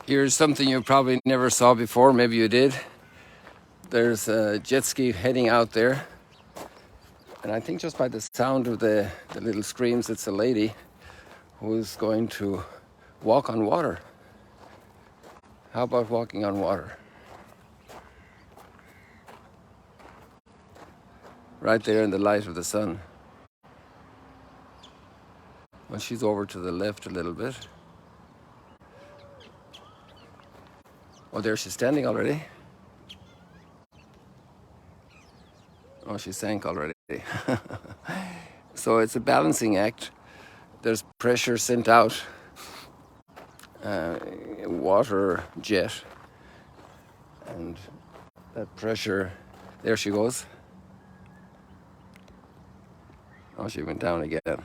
Here's something you probably never saw before, maybe you did. There's a jet ski heading out there. And I think just by the sound of the little screams, it's a lady who's going to walk on water. How about walking on water? Right there in the light of the sun. Well, she's over to the left a little bit. Oh, there she's standing already. Oh, she sank already. So it's a balancing act. There's pressure sent out, water jet, and that pressure, there she goes. Oh, she went down again.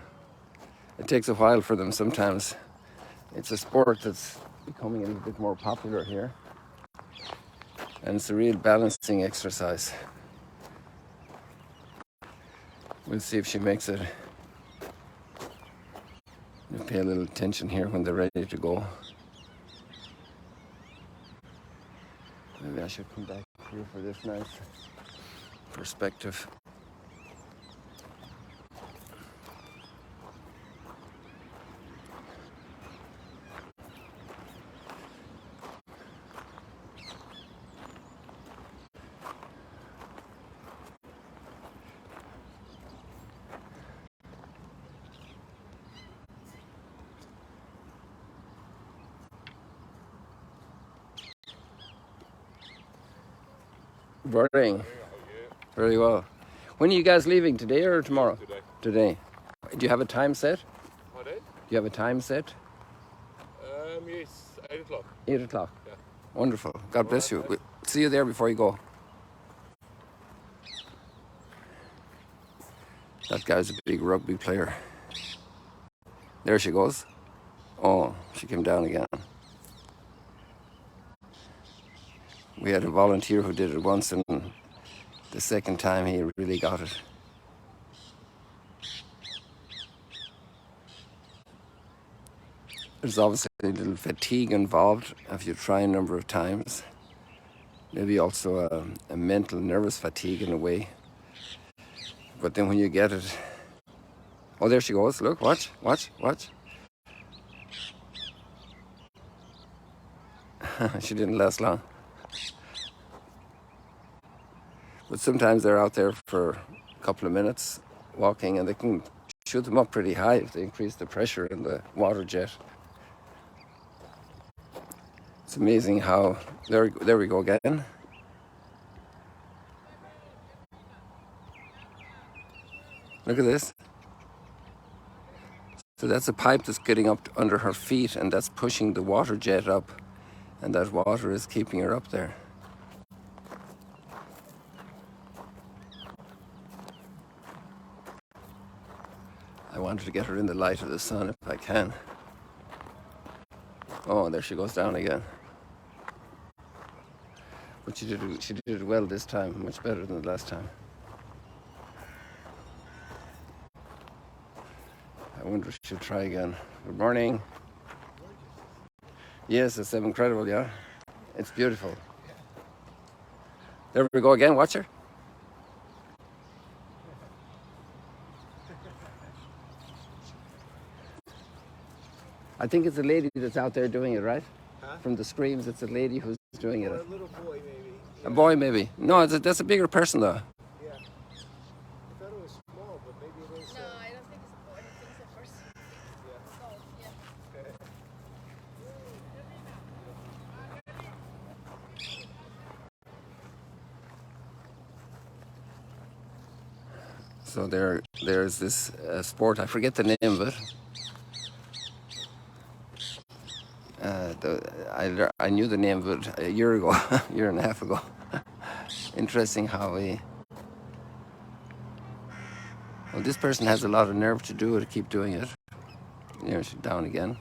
It takes a while for them sometimes. It's a sport that's becoming a little bit more popular here. And it's a real balancing exercise. We'll see if she makes it. We'll pay a little attention here when they're ready to go. Maybe I should come back here for this nice perspective. Morning. Very well. When are you guys leaving, today or tomorrow? Today. Do you have a time set? Pardon? Do you have a time set? Yes, 8 o'clock. 8 o'clock. Yeah. Wonderful. God bless you. We'll see you there before you go. That guy's a big rugby player. There she goes. Oh, she came down again. We had a volunteer who did it once, and the second time he really got it. There's obviously a little fatigue involved if you try a number of times. Maybe also a mental nervous fatigue in a way. But then when you get it, oh, there she goes. Look, watch, watch, watch. She didn't last long. But sometimes they're out there for a couple of minutes walking, and they can shoot them up pretty high if they increase the pressure in the water jet. It's amazing how, there we go again. Look at this. So that's a pipe that's getting up under her feet, and that's pushing the water jet up, and that water is keeping her up there. I wanted to get her in the light of the sun if I can. Oh, there she goes down again. But she did it well this time, much better than the last time. I wonder if she'll try again. Good morning. Yes, it's incredible, yeah. It's beautiful. There we go again, watch her. I think it's a lady that's out there doing it, right? Huh? From the screams, it's a lady who's doing it. Or a little boy, maybe. A boy, maybe. No, that's a bigger person, though. Yeah. I thought it was small, but maybe it is. No, I don't think it's a boy. I think it's a person. Yeah. Oh, yeah. Okay. So there's this sport. I forget the name of it. I knew the name of it a year ago, a year and a half ago. Interesting how well, this person has a lot of nerve to do it, to keep doing it. She's down again.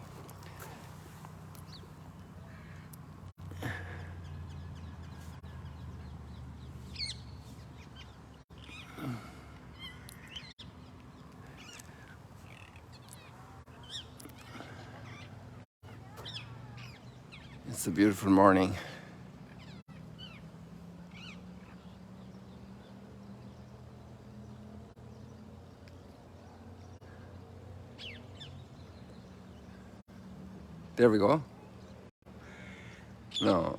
It's a beautiful morning. There we go. No.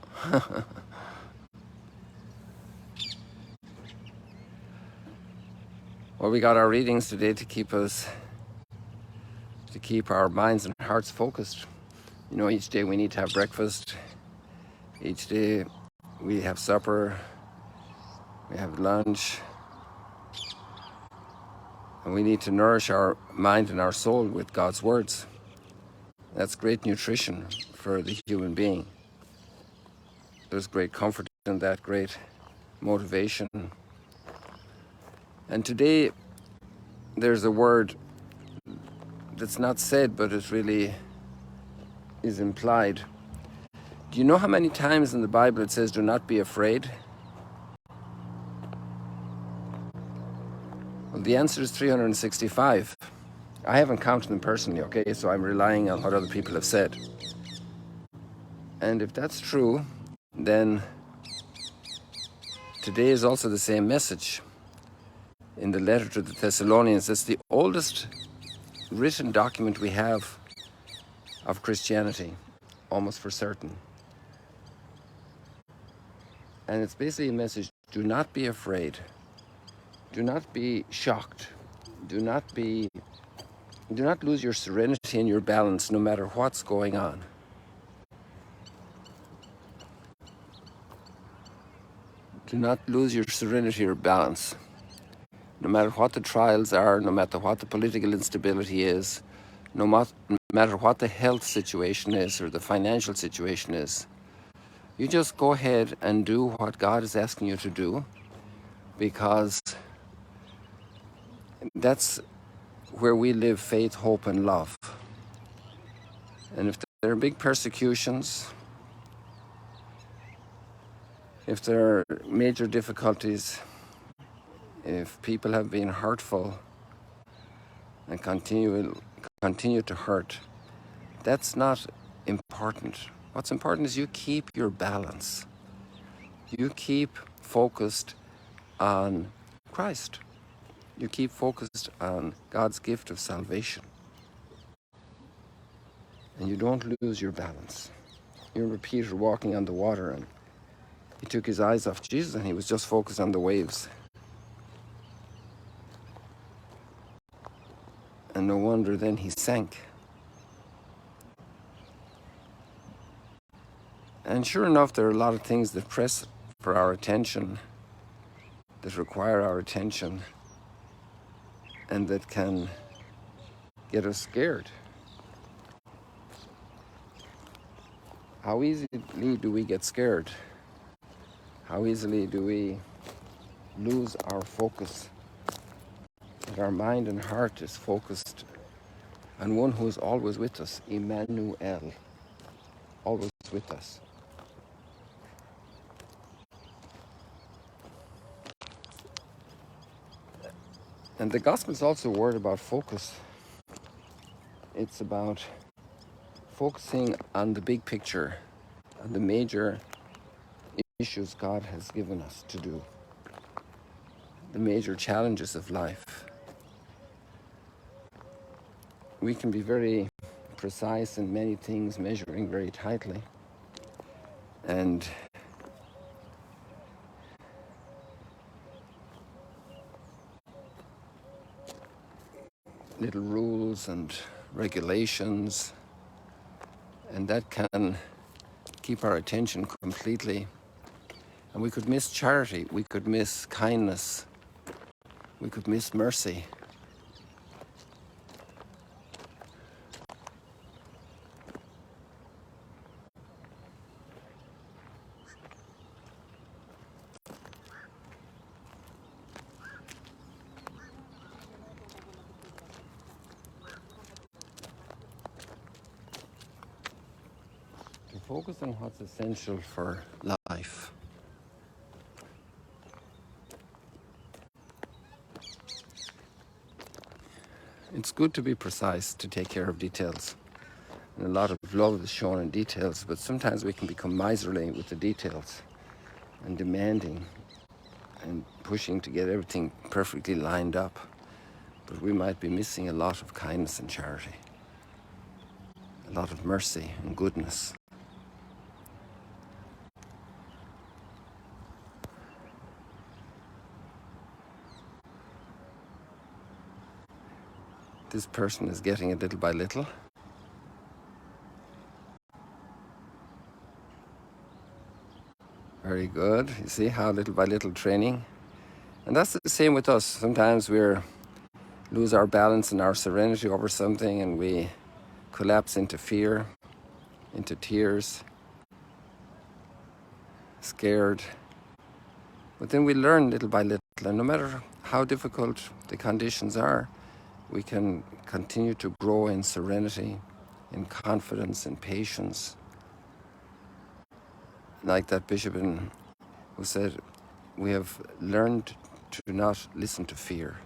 Well, we got our readings today to keep our minds and hearts focused. You know, each day we need to have breakfast. Each day we have supper. We have lunch. And we need to nourish our mind and our soul with God's words. That's great nutrition for the human being. There's great comfort in that, great motivation. And today there's a word that's not said, but it really is implied. Do you know how many times in the Bible it says, do not be afraid? Well, the answer is 365. I haven't counted them personally, okay? So I'm relying on what other people have said. And if that's true, then today is also the same message. In the letter to the Thessalonians, it's the oldest written document we have of Christianity, almost for certain. And it's basically a message: do not be afraid. Do not be shocked. Do not lose your serenity and your balance no matter what's going on. Do not lose your serenity or balance. No matter what the trials are, no matter what the political instability is, no matter what the health situation is or the financial situation is, you just go ahead and do what God is asking you to do, because that's where we live faith, hope, and love. And if there are big persecutions, if there are major difficulties, if people have been hurtful and continue to hurt, that's not important. What's important is you keep your balance. You keep focused on Christ. You keep focused on God's gift of salvation. And you don't lose your balance. You remember Peter walking on the water, and he took his eyes off Jesus and he was just focused on the waves. And no wonder then he sank. And sure enough, there are a lot of things that press for our attention, that require our attention, and that can get us scared. How easily do we get scared? How easily do we lose our focus? That our mind and heart is focused on one who is always with us, Emmanuel, always with us. And the gospel is also a word about focus. It's about focusing on the big picture, on the major issues God has given us to do, the major challenges of life. We can be very precise in many things, measuring very tightly, and little rules and regulations, and that can keep our attention completely. And we could miss charity, we could miss kindness, we could miss mercy. To focus on what's essential for life. It's good to be precise, to take care of details. And a lot of love is shown in details, but sometimes we can become miserly with the details and demanding and pushing to get everything perfectly lined up. But we might be missing a lot of kindness and charity, a lot of mercy and goodness. This person is getting it little by little. Very good. You see how little by little training. And that's the same with us. Sometimes we lose our balance and our serenity over something, and we collapse into fear, into tears, scared. But then we learn little by little, and no matter how difficult the conditions are, we can continue to grow in serenity, in confidence, in patience. Like that bishop who said, we have learned to not listen to fear.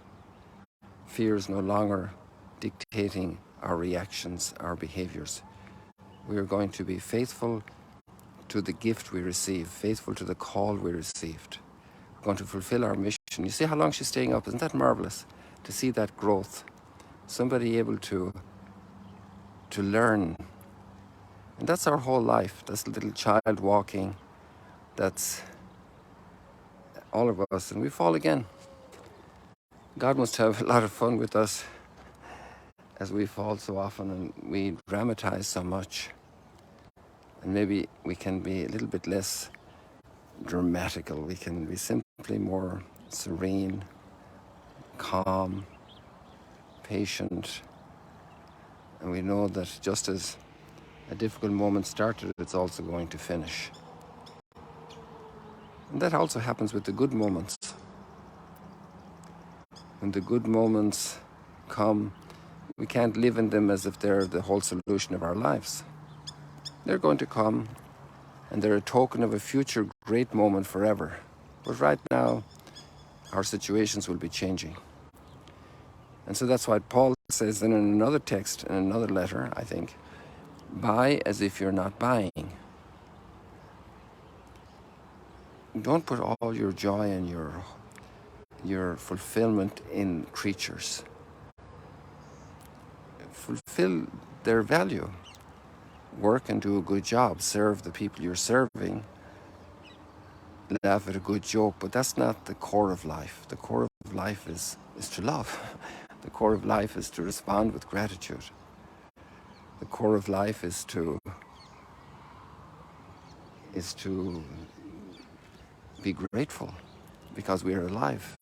Fear is no longer dictating our reactions, our behaviors. We are going to be faithful to the gift we receive, faithful to the call we received. We're going to fulfill our mission. You see how long she's staying up? Isn't that marvelous? To see that growth. Somebody able to learn. And that's our whole life. That's a little child walking. That's all of us. And we fall again. God must have a lot of fun with us as we fall so often and we dramatize so much. And maybe we can be a little bit less dramatical. We can be simply more serene, calm, patient. And we know that just as a difficult moment started, it's also going to finish. And that also happens with the good moments. When the good moments come, we can't live in them as if they're the whole solution of our lives. They're going to come, and they're a token of a future great moment forever. But right now, our situations will be changing. And so that's why Paul says in another text, in another letter, I think, buy as if you're not buying. Don't put all your joy and your fulfillment in creatures. Fulfill their value. Work and do a good job. Serve the people you're serving. Laugh at a good joke, but that's not the core of life. The core of life is to love. The core of life is to respond with gratitude. The core of life is to be grateful because we are alive.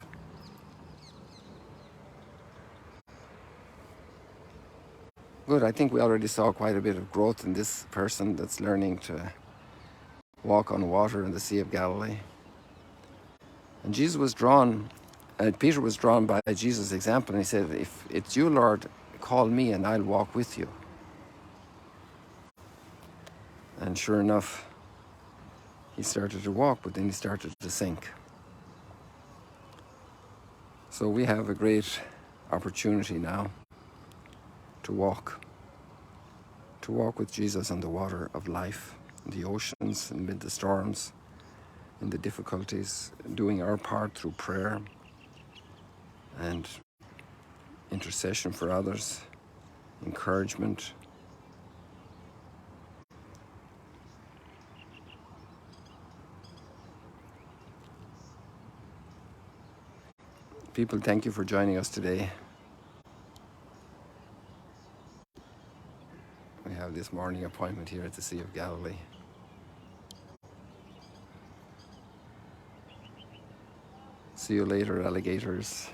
Good, I think we already saw quite a bit of growth in this person that's learning to walk on water in the Sea of Galilee. And Peter was drawn by Jesus' example, and he said, if it's you, Lord, call me and I'll walk with you. And sure enough, he started to walk, but then he started to sink. So we have a great opportunity now to walk with Jesus on the water of life, in the oceans, amid the storms, in the difficulties, doing our part through prayer and intercession for others, encouragement. People, thank you for joining us today. We have this morning appointment here at the Sea of Galilee. See you later, alligators.